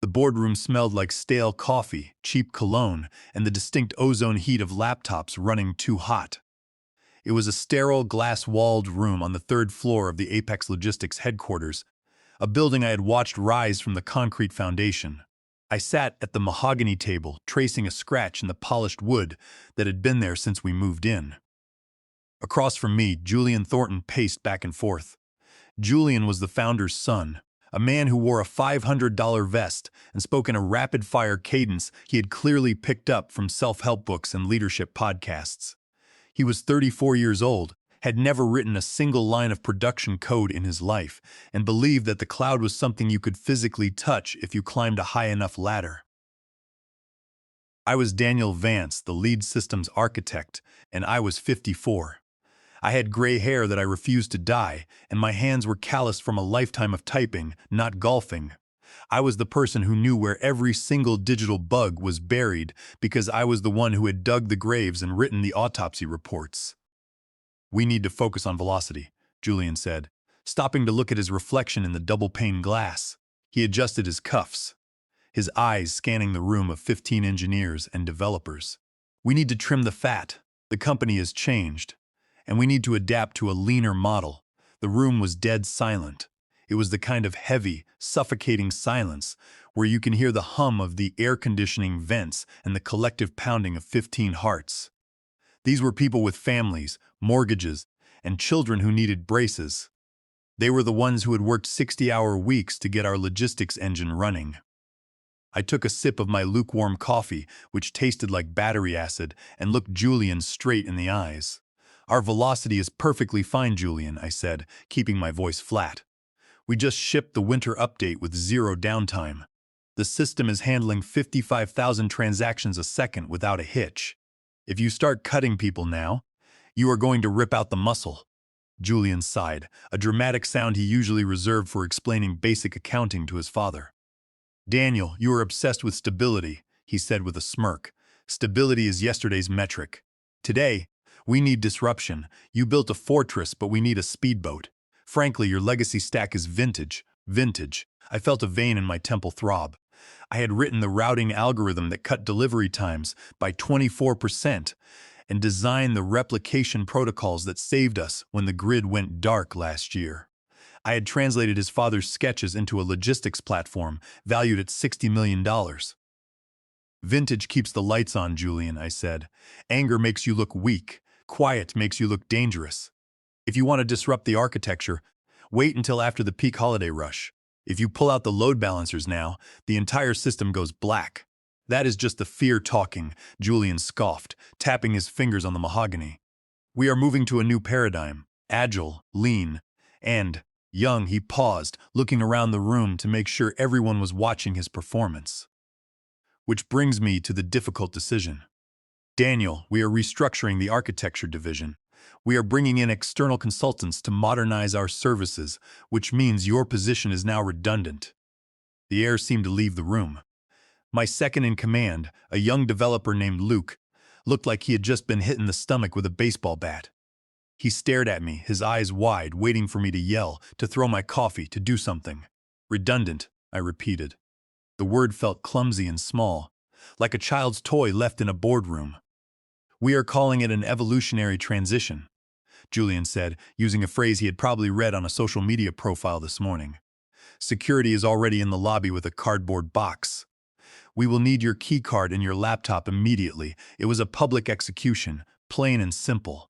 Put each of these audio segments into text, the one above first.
The boardroom smelled like stale coffee, cheap cologne, and the distinct ozone heat of laptops running too hot. It was a sterile, glass-walled room on the third floor of the Apex Logistics headquarters, a building I had watched rise from the concrete foundation. I sat at the mahogany table, tracing a scratch in the polished wood that had been there since we moved in. Across from me, Julian Thornton paced back and forth. Julian was the founder's son, a man who wore a $500 vest and spoke in a rapid-fire cadence he had clearly picked up from self-help books and leadership podcasts. He was 34 years old, had never written a single line of production code in his life, and believed that the cloud was something you could physically touch if you climbed a high enough ladder. I was Daniel Vance, the lead systems architect, and I was 54. I had gray hair that I refused to dye, and my hands were calloused from a lifetime of typing, not golfing. I was the person who knew where every single digital bug was buried because I was the one who had dug the graves and written the autopsy reports. "We need to focus on velocity," Julian said, stopping to look at his reflection in the double-pane glass. He adjusted his cuffs, his eyes scanning the room of 15 engineers and developers. "We need to trim the fat. The company has changed, and we need to adapt to a leaner model." The room was dead silent. It was the kind of heavy, suffocating silence where you can hear the hum of the air conditioning vents and the collective pounding of 15 hearts. These were people with families, mortgages, and children who needed braces. They were the ones who had worked 60-hour weeks to get our logistics engine running. I took a sip of my lukewarm coffee, which tasted like battery acid, and looked Julian straight in the eyes. "Our velocity is perfectly fine, Julian," I said, keeping my voice flat. "We just shipped the winter update with zero downtime. The system is handling 55,000 transactions a second without a hitch. If you start cutting people now, you are going to rip out the muscle." Julian sighed, a dramatic sound he usually reserved for explaining basic accounting to his father. "Daniel, you are obsessed with stability," he said with a smirk. "Stability is yesterday's metric. Today, we need disruption. You built a fortress, but we need a speedboat. Frankly, your legacy stack is vintage. Vintage." I felt a vein in my temple throb. I had written the routing algorithm that cut delivery times by 24% and designed the replication protocols that saved us when the grid went dark last year. I had translated his father's sketches into a logistics platform valued at $60 million. "Vintage keeps the lights on, Julian," I said. "Anger makes you look weak. Quiet makes you look dangerous. If you want to disrupt the architecture, wait until after the peak holiday rush. If you pull out the load balancers now, the entire system goes black." "That is just the fear talking," Julian scoffed, tapping his fingers on the mahogany. "We are moving to a new paradigm, agile, lean, and young." He paused, looking around the room to make sure everyone was watching his performance. "Which brings me to the difficult decision. Daniel, we are restructuring the architecture division. We are bringing in external consultants to modernize our services, which means your position is now redundant." The air seemed to leave the room. My second in command, a young developer named Luke, looked like he had just been hit in the stomach with a baseball bat. He stared at me, his eyes wide, waiting for me to yell, to throw my coffee, to do something. "Redundant," I repeated. The word felt clumsy and small, like a child's toy left in a boardroom. "We are calling it an evolutionary transition," Julian said, using a phrase he had probably read on a social media profile this morning. "Security is already in the lobby with a cardboard box. We will need your key card and your laptop immediately." It was a public execution, plain and simple.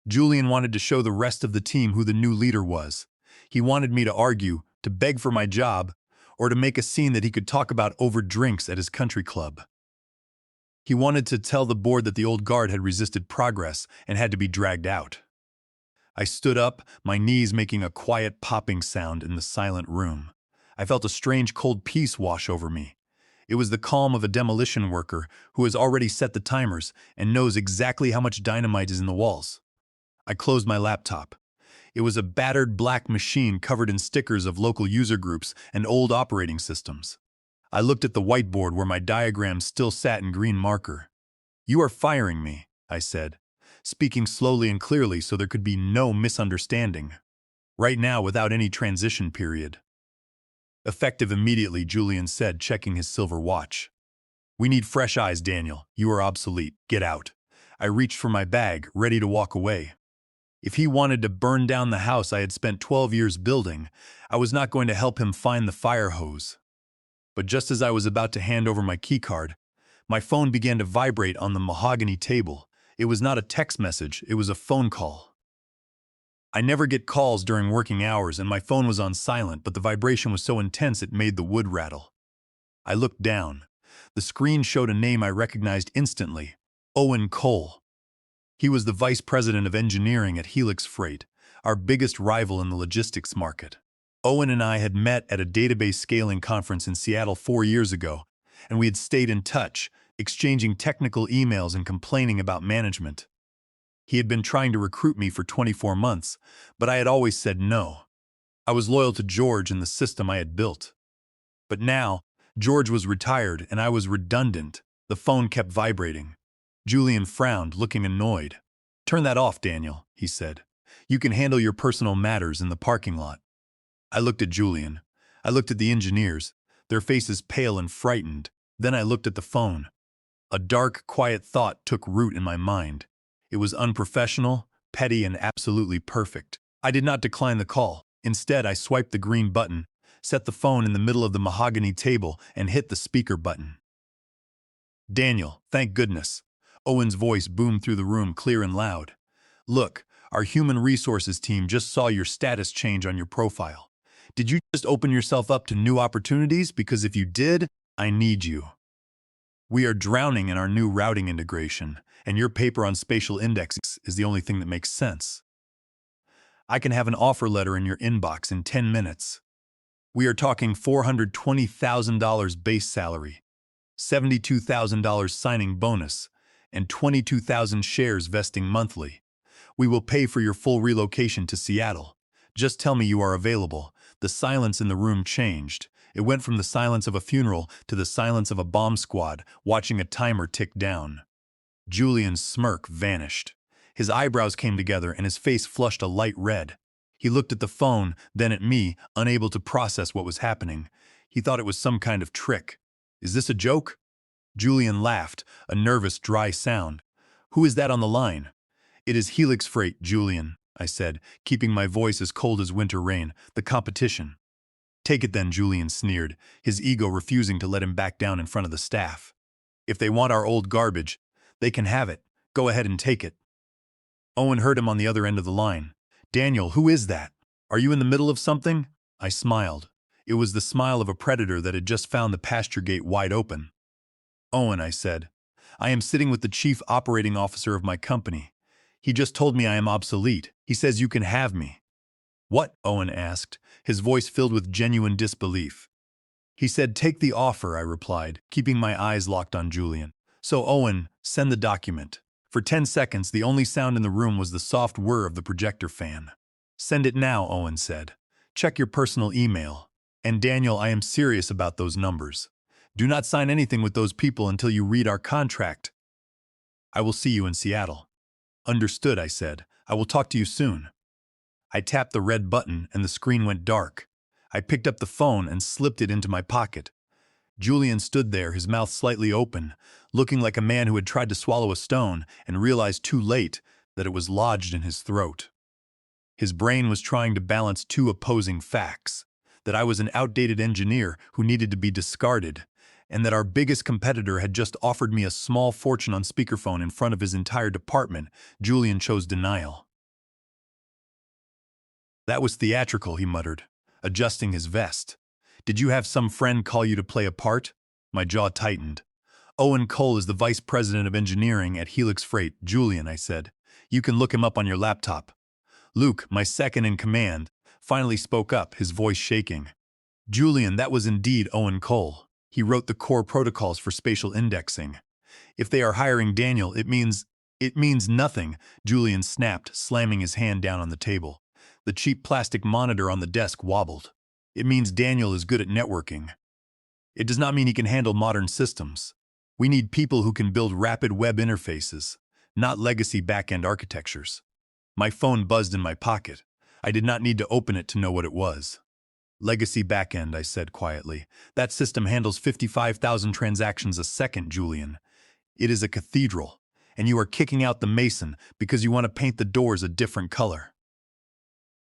Julian wanted to show the rest of the team who the new leader was. He wanted me to argue, to beg for my job, or to make a scene that he could talk about over drinks at his country club. He wanted to tell the board that the old guard had resisted progress and had to be dragged out. I stood up, my knees making a quiet popping sound in the silent room. I felt a strange cold peace wash over me. It was the calm of a demolition worker who has already set the timers and knows exactly how much dynamite is in the walls. I closed my laptop. It was a battered black machine covered in stickers of local user groups and old operating systems. I looked at the whiteboard where my diagrams still sat in green marker. "You are firing me," I said, speaking slowly and clearly so there could be no misunderstanding. "Right now, without any transition period." Effective immediately, Julian said, checking his silver watch. We need fresh eyes, Daniel. You are obsolete. Get out. I reached for my bag, ready to walk away. If he wanted to burn down the house I had spent 12 years building, I was not going to help him find the fire hose. But just as I was about to hand over my keycard, my phone began to vibrate on the mahogany table. It was not a text message, it was a phone call. I never get calls during working hours, and my phone was on silent, but the vibration was so intense it made the wood rattle. I looked down. The screen showed a name I recognized instantly: Owen Cole. He was the vice president of engineering at Helix Freight, our biggest rival in the logistics market. Owen and I had met at a database scaling conference in Seattle 4 years ago, and we had stayed in touch, exchanging technical emails and complaining about management. He had been trying to recruit me for 24 months, but I had always said no. I was loyal to George and the system I had built. But now, George was retired and I was redundant. The phone kept vibrating. Julian frowned, looking annoyed. "Turn that off, Daniel," he said. "You can handle your personal matters in the parking lot." I looked at Julian. I looked at the engineers, their faces pale and frightened. Then I looked at the phone. A dark, quiet thought took root in my mind. It was unprofessional, petty, and absolutely perfect. I did not decline the call. Instead, I swiped the green button, set the phone in the middle of the mahogany table, and hit the speaker button. "Daniel, thank goodness." Owen's voice boomed through the room clear and loud. "Look, our human resources team just saw your status change on your profile. Did you just open yourself up to new opportunities? Because if you did, I need you. We are drowning in our new routing integration, and your paper on spatial indexing is the only thing that makes sense. I can have an offer letter in your inbox in 10 minutes. We are talking $420,000 base salary, $72,000 signing bonus, and 22,000 shares vesting monthly. We will pay for your full relocation to Seattle. Just tell me you are available." The silence in the room changed. It went from the silence of a funeral to the silence of a bomb squad watching a timer tick down. Julian's smirk vanished. His eyebrows came together and his face flushed a light red. He looked at the phone, then at me, unable to process what was happening. He thought it was some kind of trick. "Is this a joke?" Julian laughed, a nervous, dry sound. "Who is that on the line?" "It is Helix Freight, Julian," I said, keeping my voice as cold as winter rain. "The competition." "Take it then," Julian sneered, his ego refusing to let him back down in front of the staff. "If they want our old garbage, they can have it. Go ahead and take it." Owen heard him on the other end of the line. "Daniel, who is that? Are you in the middle of something?" I smiled. It was the smile of a predator that had just found the pasture gate wide open. "Owen," I said, "I am sitting with the chief operating officer of my company. He just told me I am obsolete. He says you can have me." "What?" Owen asked, his voice filled with genuine disbelief. "He said take the offer," I replied, keeping my eyes locked on Julian. "So, Owen, send the document." For 10 seconds, the only sound in the room was the soft whir of the projector fan. "Send it now," Owen said. "Check your personal email. And Daniel, I am serious about those numbers. Do not sign anything with those people until you read our contract. I will see you in Seattle." "Understood," I said. "I will talk to you soon." I tapped the red button and the screen went dark. I picked up the phone and slipped it into my pocket. Julian stood there, his mouth slightly open, looking like a man who had tried to swallow a stone and realized too late that it was lodged in his throat. His brain was trying to balance two opposing facts: that I was an outdated engineer who needed to be discarded, and that our biggest competitor had just offered me a small fortune on speakerphone in front of his entire department. Julian chose denial. "That was theatrical," he muttered, adjusting his vest. "Did you have some friend call you to play a part?" My jaw tightened. "Owen Cole is the vice president of engineering at Helix Freight, Julian," I said. "You can look him up on your laptop." Luke, my second in command, finally spoke up, his voice shaking. "Julian, that was indeed Owen Cole. He wrote the core protocols for spatial indexing. If they are hiring Daniel, it means nothing," Julian snapped, slamming his hand down on the table. The cheap plastic monitor on the desk wobbled. "It means Daniel is good at networking. It does not mean he can handle modern systems. We need people who can build rapid web interfaces, not legacy back-end architectures." My phone buzzed in my pocket. I did not need to open it to know what it was. Legacy backend, I said quietly. That system handles 55,000 transactions a second, Julian. It is a cathedral, and you are kicking out the mason because you want to paint the doors a different color.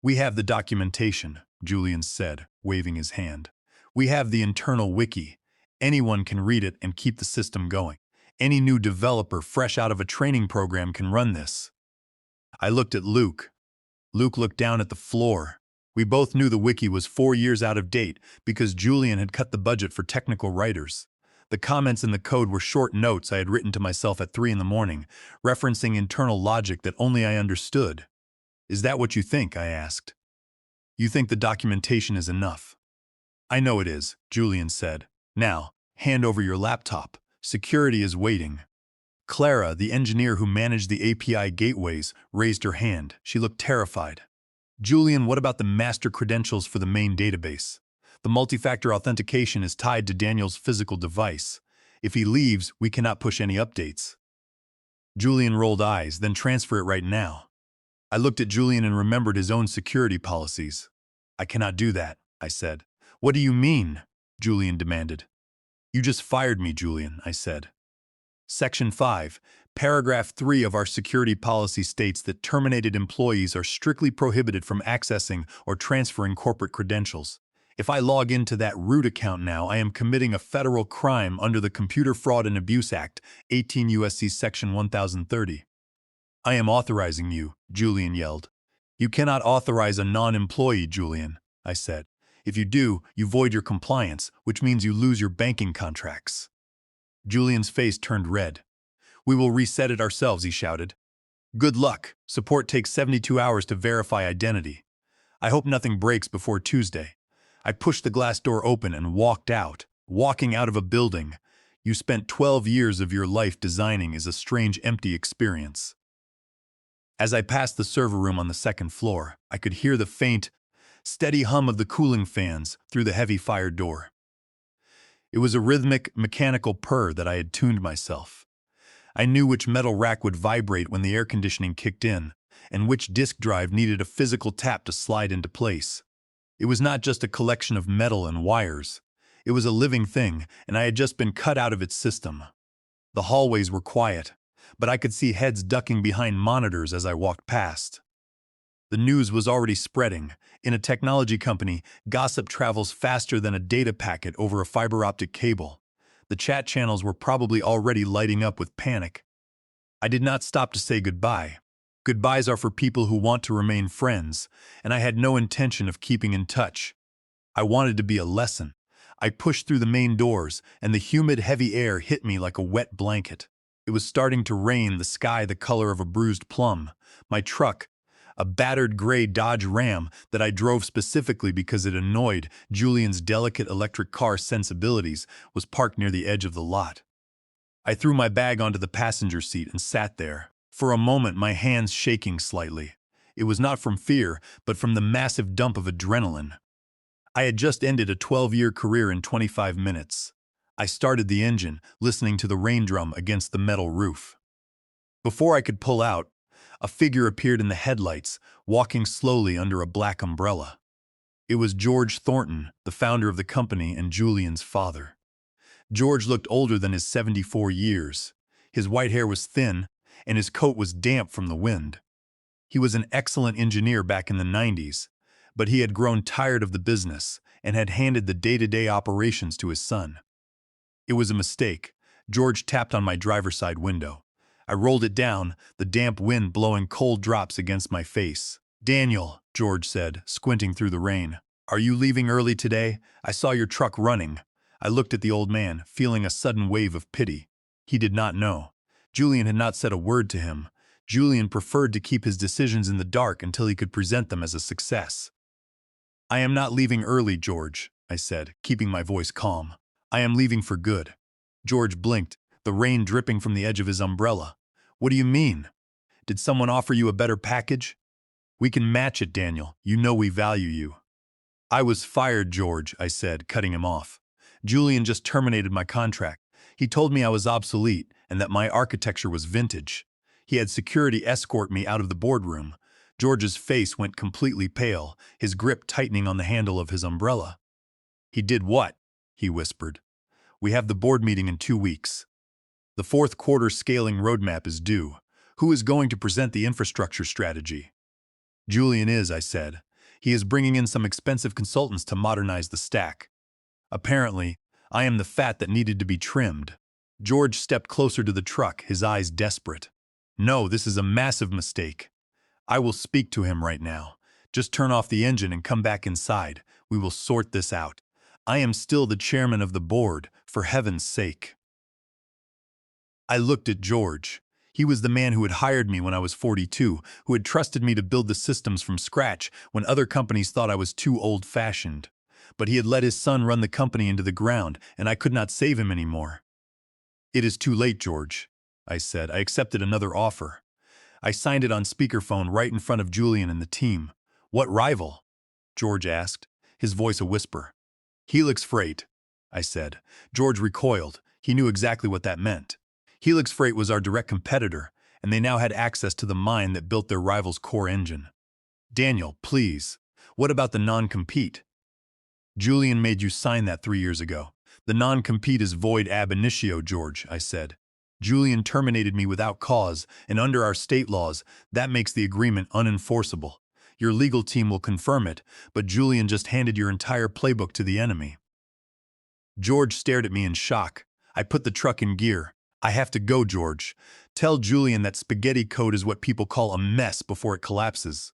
We have the documentation, Julian said, waving his hand. We have the internal wiki. Anyone can read it and keep the system going. Any new developer fresh out of a training program can run this. I looked at Luke. Luke looked down at the floor. We both knew the wiki was 4 years out of date because Julian had cut the budget for technical writers. The comments in the code were short notes I had written to myself at 3 in the morning, referencing internal logic that only I understood. Is that what you think? I asked. You think the documentation is enough? I know it is, Julian said. Now, hand over your laptop. Security is waiting. Clara, the engineer who managed the API gateways, raised her hand. She looked terrified. Julian, what about the master credentials for the main database? The multi-factor authentication is tied to Daniel's physical device. If he leaves, we cannot push any updates. Julian rolled eyes, then transfer it right now. I looked at Julian and remembered his own security policies. I cannot do that, I said. What do you mean? Julian demanded. You just fired me, Julian, I said. Section 5, Paragraph 3 of our security policy states that terminated employees are strictly prohibited from accessing or transferring corporate credentials. If I log into that root account now, I am committing a federal crime under the Computer Fraud and Abuse Act, 18 U.S.C. Section 1030. I am authorizing you, Julian yelled. You cannot authorize a non-employee, Julian, I said. If you do, you void your compliance, which means you lose your banking contracts. Julian's face turned red. We will reset it ourselves, he shouted. Good luck. Support takes 72 hours to verify identity. I hope nothing breaks before Tuesday. I pushed the glass door open and walked out. Walking out of a building you spent 12 years of your life designing is a strange, empty experience. As I passed the server room on the second floor, I could hear the faint, steady hum of the cooling fans through the heavy fire door. It was a rhythmic, mechanical purr that I had tuned myself. I knew which metal rack would vibrate when the air conditioning kicked in, and which disk drive needed a physical tap to slide into place. It was not just a collection of metal and wires. It was a living thing, and I had just been cut out of its system. The hallways were quiet, but I could see heads ducking behind monitors as I walked past. The news was already spreading. In a technology company, gossip travels faster than a data packet over a fiber optic cable. The chat channels were probably already lighting up with panic. I did not stop to say goodbye. Goodbyes are for people who want to remain friends, and I had no intention of keeping in touch. I wanted to be a lesson. I pushed through the main doors, and the humid, heavy air hit me like a wet blanket. It was starting to rain, the sky the color of a bruised plum. My truck, a battered gray Dodge Ram that I drove specifically because it annoyed Julian's delicate electric car sensibilities, was parked near the edge of the lot. I threw my bag onto the passenger seat and sat there, for a moment my hands shaking slightly. It was not from fear, but from the massive dump of adrenaline. I had just ended a 12-year career in 25 minutes. I started the engine, listening to the rain drum against the metal roof. Before I could pull out, a figure appeared in the headlights, walking slowly under a black umbrella. It was George Thornton, the founder of the company and Julian's father. George looked older than his 74 years. His white hair was thin, and his coat was damp from the wind. He was an excellent engineer back in the 90s, but he had grown tired of the business and had handed the day-to-day operations to his son. It was a mistake. George tapped on my driver's side window. I rolled it down, the damp wind blowing cold drops against my face. Daniel, George said, squinting through the rain. Are you leaving early today? I saw your truck running. I looked at the old man, feeling a sudden wave of pity. He did not know. Julian had not said a word to him. Julian preferred to keep his decisions in the dark until he could present them as a success. I am not leaving early, George, I said, keeping my voice calm. I am leaving for good. George blinked, the rain dripping from the edge of his umbrella. What do you mean? Did someone offer you a better package? We can match it, Daniel. You know we value you. I was fired, George, I said, cutting him off. Julian just terminated my contract. He told me I was obsolete and that my architecture was vintage. He had security escort me out of the boardroom. George's face went completely pale, his grip tightening on the handle of his umbrella. "He did what?" he whispered. "We have the board meeting in 2 weeks. The fourth quarter scaling roadmap is due. Who is going to present the infrastructure strategy?" "Julian is," I said. "He is bringing in some expensive consultants to modernize the stack. Apparently, I am the fat that needed to be trimmed." George stepped closer to the truck, his eyes desperate. "No, this is a massive mistake. I will speak to him right now. Just turn off the engine and come back inside. We will sort this out. I am still the chairman of the board, for heaven's sake." I looked at George. He was the man who had hired me when I was 42, who had trusted me to build the systems from scratch when other companies thought I was too old-fashioned. But he had let his son run the company into the ground, and I could not save him anymore. "It is too late, George," I said. "I accepted another offer." I signed it on speakerphone right in front of Julian and the team. "What rival?" George asked, his voice a whisper. "Helix Freight," I said. George recoiled. He knew exactly what that meant. Helix Freight was our direct competitor, and they now had access to the mine that built their rival's core engine. "Daniel, please. What about the non-compete?" "Julian made you sign that 3 years ago. The non-compete is void ab initio, George," I said. "Julian terminated me without cause, and under our state laws, that makes the agreement unenforceable. Your legal team will confirm it, but Julian just handed your entire playbook to the enemy." George stared at me in shock. I put the truck in gear. "I have to go, George. Tell Julian that spaghetti code is what people call a mess before it collapses."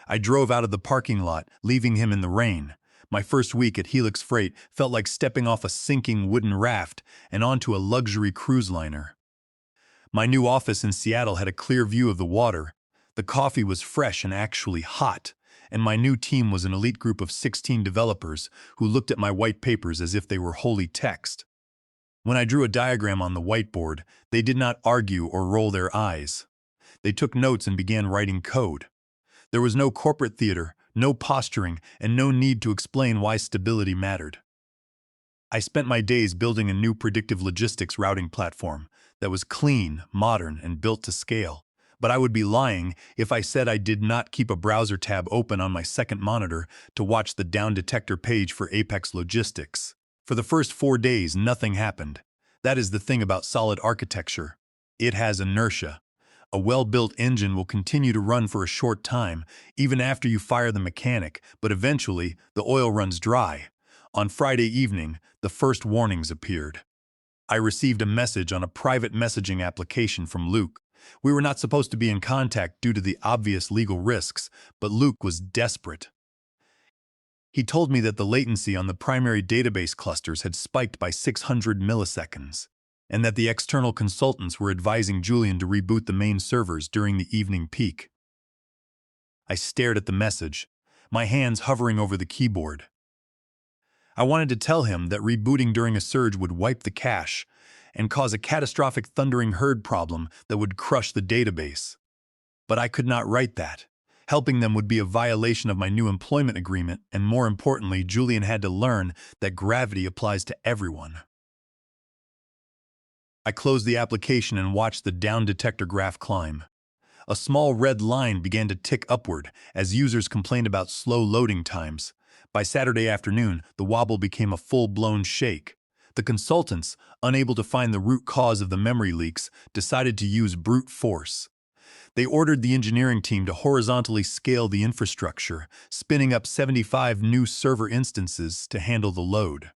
I drove out of the parking lot, leaving him in the rain. My first week at Helix Freight felt like stepping off a sinking wooden raft and onto a luxury cruise liner. My new office in Seattle had a clear view of the water. The coffee was fresh and actually hot, and my new team was an elite group of 16 developers who looked at my white papers as if they were holy text. When I drew a diagram on the whiteboard, they did not argue or roll their eyes. They took notes and began writing code. There was no corporate theater, no posturing, and no need to explain why stability mattered. I spent my days building a new predictive logistics routing platform that was clean, modern, and built to scale. But I would be lying if I said I did not keep a browser tab open on my second monitor to watch the down detector page for Apex Logistics. For the first 4 days, nothing happened. That is the thing about solid architecture. It has inertia. A well-built engine will continue to run for a short time, even after you fire the mechanic, but eventually, the oil runs dry. On Friday evening, the first warnings appeared. I received a message on a private messaging application from Luke. We were not supposed to be in contact due to the obvious legal risks, but Luke was desperate. He told me that the latency on the primary database clusters had spiked by 600 milliseconds, and that the external consultants were advising Julian to reboot the main servers during the evening peak. I stared at the message, my hands hovering over the keyboard. I wanted to tell him that rebooting during a surge would wipe the cache and cause a catastrophic thundering herd problem that would crush the database. But I could not write that. Helping them would be a violation of my new employment agreement, and more importantly, Julian had to learn that gravity applies to everyone. I closed the application and watched the down detector graph climb. A small red line began to tick upward as users complained about slow loading times. By Saturday afternoon, the wobble became a full-blown shake. The consultants, unable to find the root cause of the memory leaks, decided to use brute force. They ordered the engineering team to horizontally scale the infrastructure, spinning up 75 new server instances to handle the load.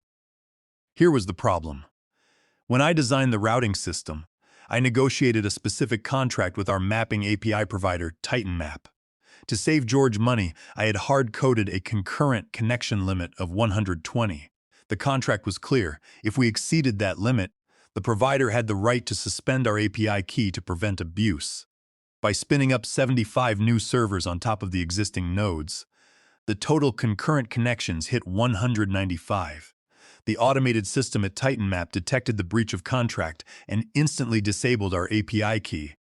Here was the problem. When I designed the routing system, I negotiated a specific contract with our mapping API provider, TitanMap. To save George money, I had hard-coded a concurrent connection limit of 120. The contract was clear. If we exceeded that limit, the provider had the right to suspend our API key to prevent abuse. By spinning up 75 new servers on top of the existing nodes, the total concurrent connections hit 195. The automated system at TitanMap detected the breach of contract and instantly disabled our API key.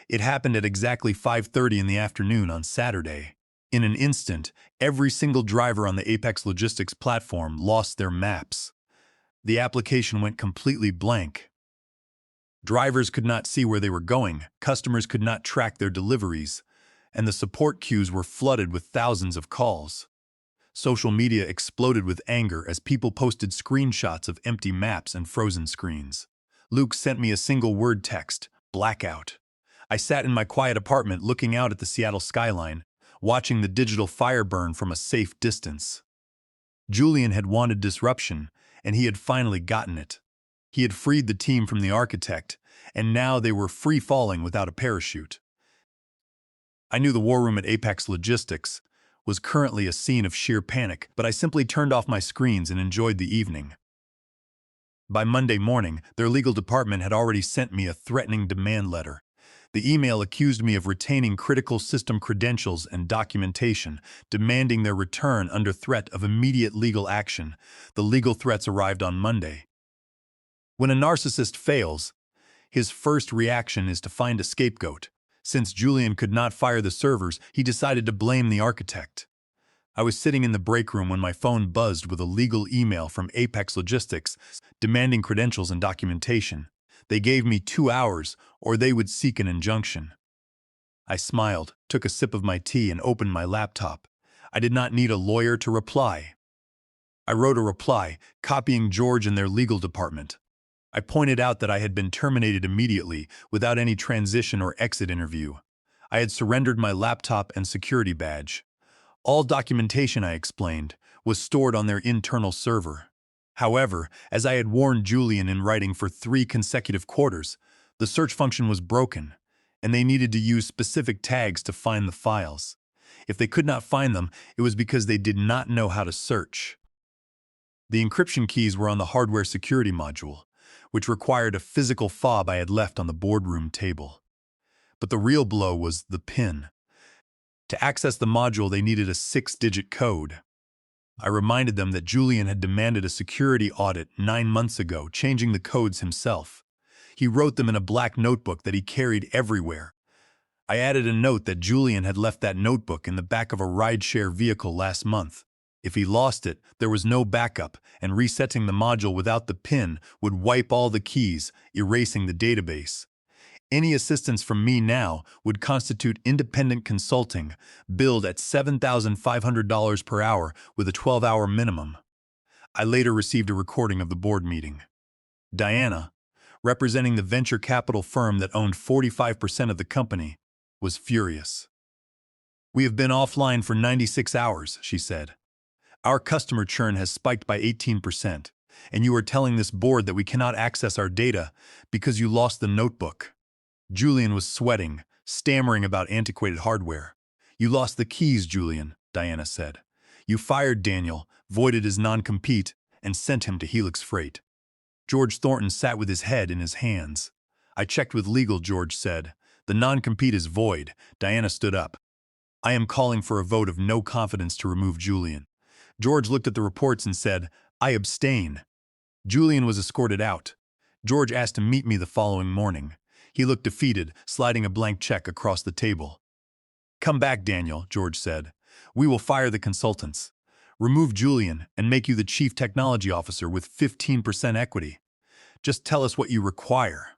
It happened at exactly 5:30 in the afternoon on Saturday. In an instant, every single driver on the Apex Logistics platform lost their maps. The application went completely blank. Drivers could not see where they were going, customers could not track their deliveries, and the support queues were flooded with thousands of calls. Social media exploded with anger as people posted screenshots of empty maps and frozen screens. Luke sent me a single-word text, blackout. I sat in my quiet apartment looking out at the Seattle skyline, watching the digital fire burn from a safe distance. Julian had wanted disruption, and he had finally gotten it. He had freed the team from the architect, and now they were free-falling without a parachute. I knew the war room at Apex Logistics was currently a scene of sheer panic, but I simply turned off my screens and enjoyed the evening. By Monday morning, their legal department had already sent me a threatening demand letter. The email accused me of retaining critical system credentials and documentation, demanding their return under threat of immediate legal action. The legal threats arrived on Monday. When a narcissist fails, his first reaction is to find a scapegoat. Since Julian could not fire the servers, he decided to blame the architect. I was sitting in the break room when my phone buzzed with a legal email from Apex Logistics demanding credentials and documentation. They gave me 2 hours, or they would seek an injunction. I smiled, took a sip of my tea, and opened my laptop. I did not need a lawyer to reply. I wrote a reply, copying George and their legal department. I pointed out that I had been terminated immediately, without any transition or exit interview. I had surrendered my laptop and security badge. All documentation, I explained, was stored on their internal server. However, as I had warned Julian in writing for 3 consecutive quarters, the search function was broken, and they needed to use specific tags to find the files. If they could not find them, it was because they did not know how to search. The encryption keys were on the hardware security module, which required a physical fob I had left on the boardroom table. But the real blow was the PIN. To access the module, they needed a 6-digit code. I reminded them that Julian had demanded a security audit 9 months ago, changing the codes himself. He wrote them in a black notebook that he carried everywhere. I added a note that Julian had left that notebook in the back of a rideshare vehicle last month. If he lost it, there was no backup, and resetting the module without the PIN would wipe all the keys, erasing the database. Any assistance from me now would constitute independent consulting, billed at $7,500 per hour with a 12-hour minimum. I later received a recording of the board meeting. Diana, representing the venture capital firm that owned 45% of the company, was furious. "We have been offline for 96 hours, she said. "Our customer churn has spiked by 18%, and you are telling this board that we cannot access our data because you lost the notebook." Julian was sweating, stammering about antiquated hardware. "You lost the keys, Julian," Diana said. "You fired Daniel, voided his non-compete, and sent him to Helix Freight." George Thornton sat with his head in his hands. "I checked with legal," George said. "The non-compete is void." Diana stood up. "I am calling for a vote of no confidence to remove Julian." George looked at the reports and said, "I abstain." Julian was escorted out. George asked to meet me the following morning. He looked defeated, sliding a blank check across the table. "Come back, Daniel," George said. "We will fire the consultants, remove Julian, and make you the chief technology officer with 15% equity. Just tell us what you require."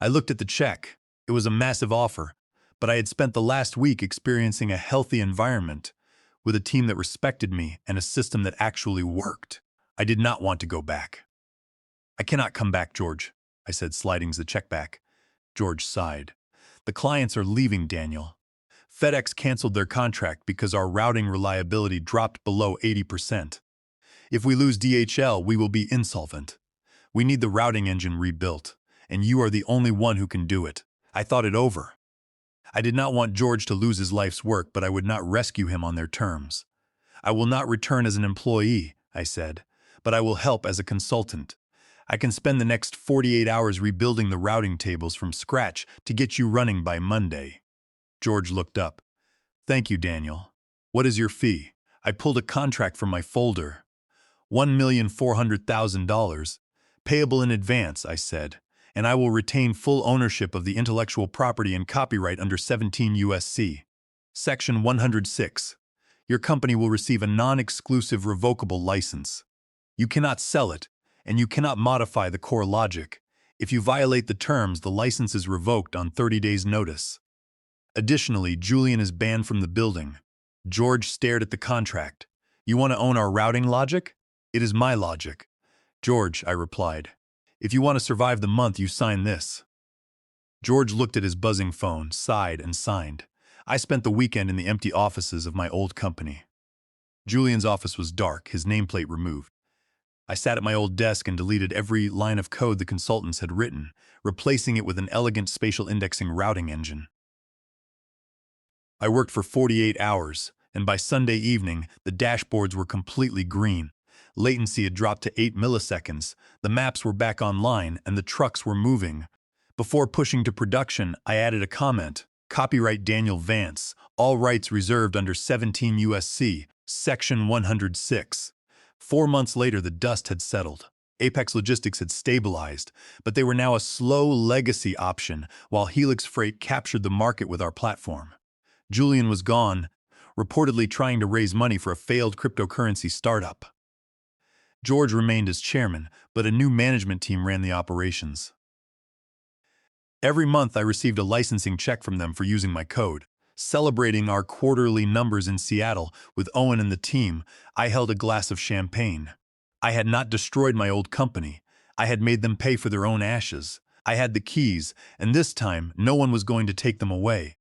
I looked at the check. It was a massive offer, but I had spent the last week experiencing a healthy environment, with a team that respected me and a system that actually worked. I did not want to go back. "I cannot come back, George," I said, sliding the check back. George sighed. "The clients are leaving, Daniel. FedEx canceled their contract because our routing reliability dropped below 80%. If we lose DHL, we will be insolvent. We need the routing engine rebuilt, and you are the only one who can do it." I thought it over. I did not want George to lose his life's work, but I would not rescue him on their terms. "I will not return as an employee," I said, "but I will help as a consultant. I can spend the next 48 hours rebuilding the routing tables from scratch to get you running by Monday." George looked up. "Thank you, Daniel. What is your fee?" I pulled a contract from my folder. $1,400,000. "Payable in advance," I said, "and I will retain full ownership of the intellectual property and copyright under 17 U.S.C. Section 106. Your company will receive a non-exclusive revocable license. You cannot sell it, and you cannot modify the core logic. If you violate the terms, the license is revoked on 30 days' notice." Additionally, Julian is banned from the building. George stared at the contract. You want to own our routing logic? It is my logic. George, I replied. If you want to survive the month, you sign this. George looked at his buzzing phone, sighed, and signed. I spent the weekend in the empty offices of my old company. Julian's office was dark, his nameplate removed. I sat at my old desk and deleted every line of code the consultants had written, replacing it with an elegant spatial indexing routing engine. I worked for 48 hours, and by Sunday evening, the dashboards were completely green. Latency had dropped to 8 milliseconds, the maps were back online, and the trucks were moving. Before pushing to production, I added a comment. Copyright Daniel Vance, all rights reserved under 17 USC, Section 106. 4 months later, the dust had settled. Apex Logistics had stabilized, but they were now a slow legacy option, while Helix Freight captured the market with our platform. Julian was gone, reportedly trying to raise money for a failed cryptocurrency startup. George remained as chairman, but a new management team ran the operations. Every month I received a licensing check from them for using my code. Celebrating our quarterly numbers in Seattle with Owen and the team, I held a glass of champagne. I had not destroyed my old company. I had made them pay for their own ashes. I had the keys, and this time no one was going to take them away.